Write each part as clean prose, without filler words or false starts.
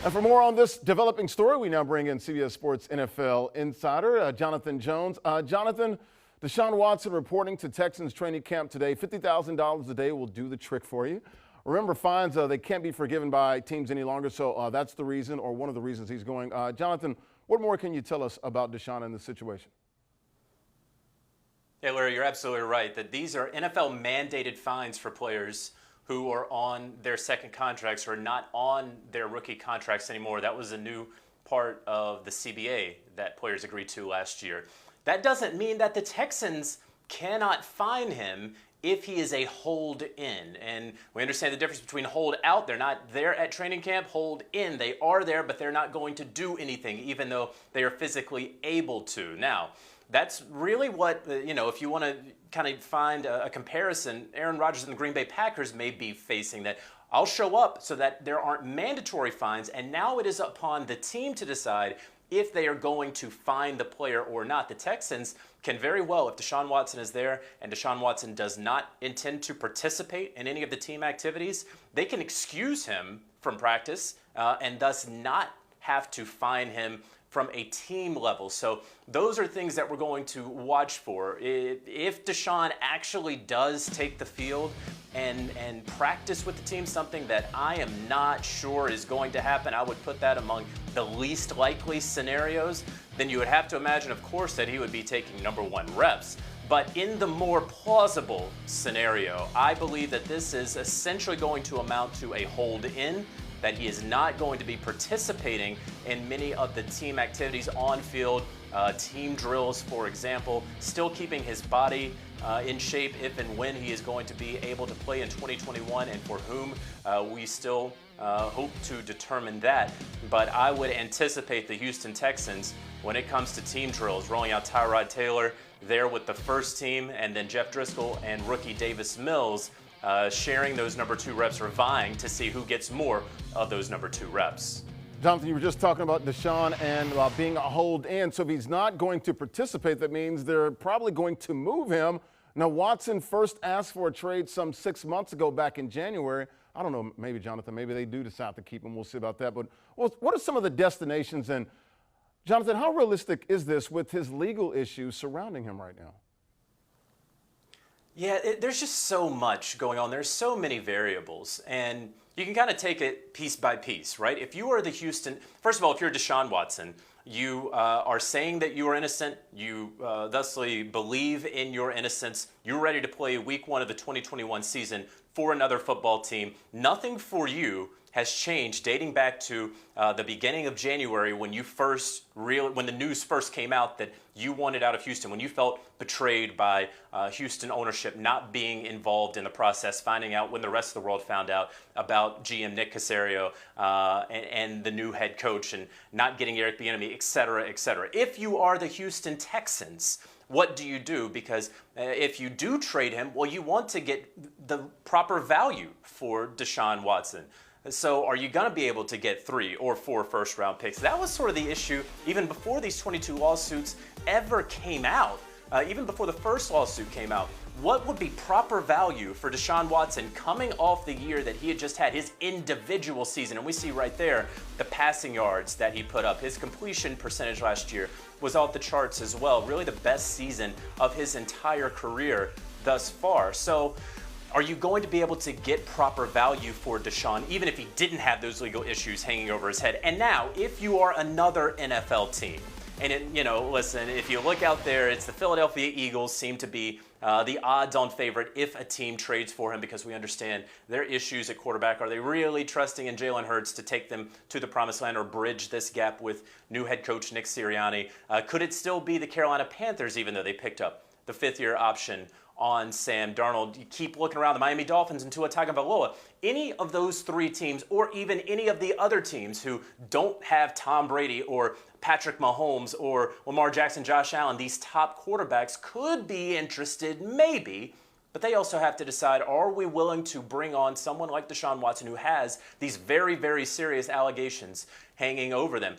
And for more on this developing story, we now bring in CBS Sports NFL insider Jonathan Jones. Jonathan, Deshaun Watson reporting to Texans training camp today. $50,000 a day will do the trick for you. Remember, fines, they can't be forgiven by teams any longer, so that's the reason, or one of the reasons he's going. Jonathan, what more can you tell us about Deshaun in this situation? Yeah, Larry, you're absolutely right that these are NFL mandated fines for players who are on their second contracts or not on their rookie contracts anymore. That was a new part of the CBA that players agreed to last year. That doesn't mean that the Texans cannot fine him if he is a hold in. And we understand the difference between hold out. They're not there at training camp. Hold in. They are there, but they're not going to do anything, even though they are physically able to. Now, that's really what, if you want to kind of find a comparison, Aaron Rodgers and the Green Bay Packers may be facing that. I'll show up so that there aren't mandatory fines, and now it is upon the team to decide if they are going to fine the player or not. The Texans can very well, if Deshaun Watson is there and Deshaun Watson does not intend to participate in any of the team activities, they can excuse him from practice and thus not have to fine him from a team level. So those are things that we're going to watch for. If Deshaun actually does take the field and practice with the team, something that I am not sure is going to happen, I would put that among the least likely scenarios, then you would have to imagine, of course, that he would be taking number one reps. But in the more plausible scenario, I believe that this is essentially going to amount to a hold in, that he is not going to be participating in many of the team activities on field, team drills, for example, still keeping his body in shape if and when he is going to be able to play in 2021, and for whom we still hope to determine that. But I would anticipate the Houston Texans, when it comes to team drills, rolling out Tyrod Taylor there with the first team, and then Jeff Driscoll and rookie Davis Mills sharing those number two reps, or vying to see who gets more of those number two reps. Jonathan, you were just talking about Deshaun and being a hold in. So if he's not going to participate, that means they're probably going to move him. Now, Watson first asked for a trade some 6 months ago back in January. I don't know, maybe, Jonathan, maybe they do decide to keep him. We'll see about that. But what are some of the destinations? And, Jonathan, how realistic is this with his legal issues surrounding him right now? Yeah, there's just so much going on. There's so many variables, and you can kind of take it piece by piece, right? If you are the Houston, first of all, if you're Deshaun Watson, you are saying that you are innocent. You thusly believe in your innocence. You're ready to play week one of the 2021 season for another football team. Nothing for you has changed dating back to the beginning of January when when the news first came out that you wanted out of Houston, when you felt betrayed by Houston ownership not being involved in the process, finding out when the rest of the world found out about GM Nick Caserio and the new head coach and not getting Eric Bieniemy, et cetera, et cetera. If you are the Houston Texans, what do you do? Because if you do trade him, well, you want to get the proper value for Deshaun Watson. So are you going to be able to get 3 or 4 first-round picks? That was sort of the issue even before these 22 lawsuits ever came out. Even before the first lawsuit came out, what would be proper value for Deshaun Watson coming off the year that he had just had, his individual season? And we see right there the passing yards that he put up. His completion percentage last year was off the charts as well. Really the best season of his entire career thus far. So are you going to be able to get proper value for Deshaun, even if he didn't have those legal issues hanging over his head? And now, if you are another NFL team, and listen, if you look out there, it's the Philadelphia Eagles seem to be the odds-on favorite if a team trades for him, because we understand their issues at quarterback. Are they really trusting in Jalen Hurts to take them to the promised land or bridge this gap with new head coach Nick Sirianni? Could it still be the Carolina Panthers, even though they picked up the fifth-year option on Sam Darnold? You keep looking around, the Miami Dolphins and Tua Tagovailoa. Any of those three teams, or even any of the other teams who don't have Tom Brady or Patrick Mahomes or Lamar Jackson, Josh Allen, these top quarterbacks could be interested, maybe, but they also have to decide, are we willing to bring on someone like Deshaun Watson who has these very, very serious allegations hanging over them?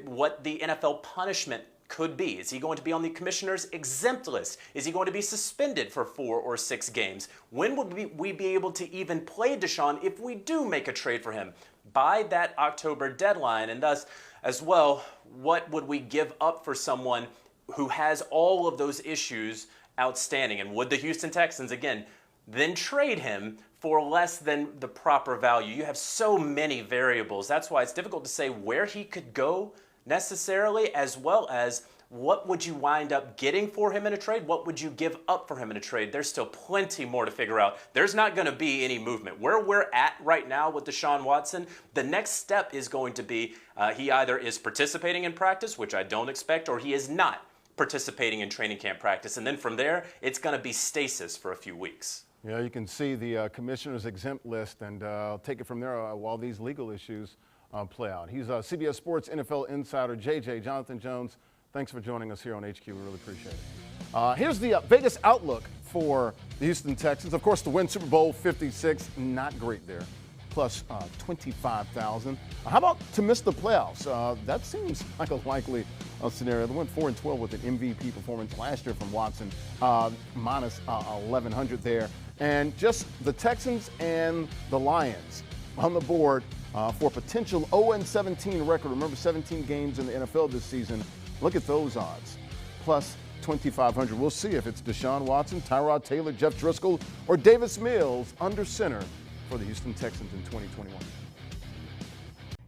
What the NFL punishment could be. Is he going to be on the commissioner's exempt list? Is he going to be suspended for 4 or 6 games? When would we be able to even play Deshaun if we do make a trade for him? by that October deadline, and thus, as well, what would we give up for someone who has all of those issues outstanding? And would the Houston Texans, again, then trade him for less than the proper value? You have so many variables. That's why it's difficult to say where he could go necessarily, as well as what would you wind up getting for him in a trade? What would you give up for him in a trade? There's still plenty more to figure out. There's not going to be any movement. Where we're at right now with Deshaun Watson, the next step is going to be he either is participating in practice, which I don't expect, or he is not participating in training camp practice. And then from there, it's going to be stasis for a few weeks. Yeah, you can see the commissioner's exempt list, and I'll take it from there while these legal issues play out. He's CBS Sports NFL insider JJ Jonathan Jones. Thanks for joining us here on HQ. We really appreciate it. Here's the Vegas outlook for the Houston Texans. Of course, to win Super Bowl 56, not great there, plus 25,000. How about to miss the playoffs? That seems like a likely scenario. They went 4-12 with an MVP performance last year from Watson, minus 1,100 there. And just the Texans and the Lions on the board for potential 0-17 record. Remember, 17 games in the NFL this season. Look at those odds, plus 2,500. We'll see if it's Deshaun Watson, Tyrod Taylor, Jeff Driscoll, or Davis Mills under center for the Houston Texans in 2021.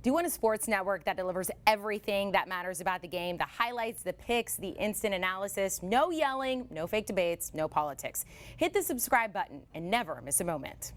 Do you want a sports network that delivers everything that matters about the game? The highlights, the picks, the instant analysis, no yelling, no fake debates, no politics. Hit the subscribe button and never miss a moment.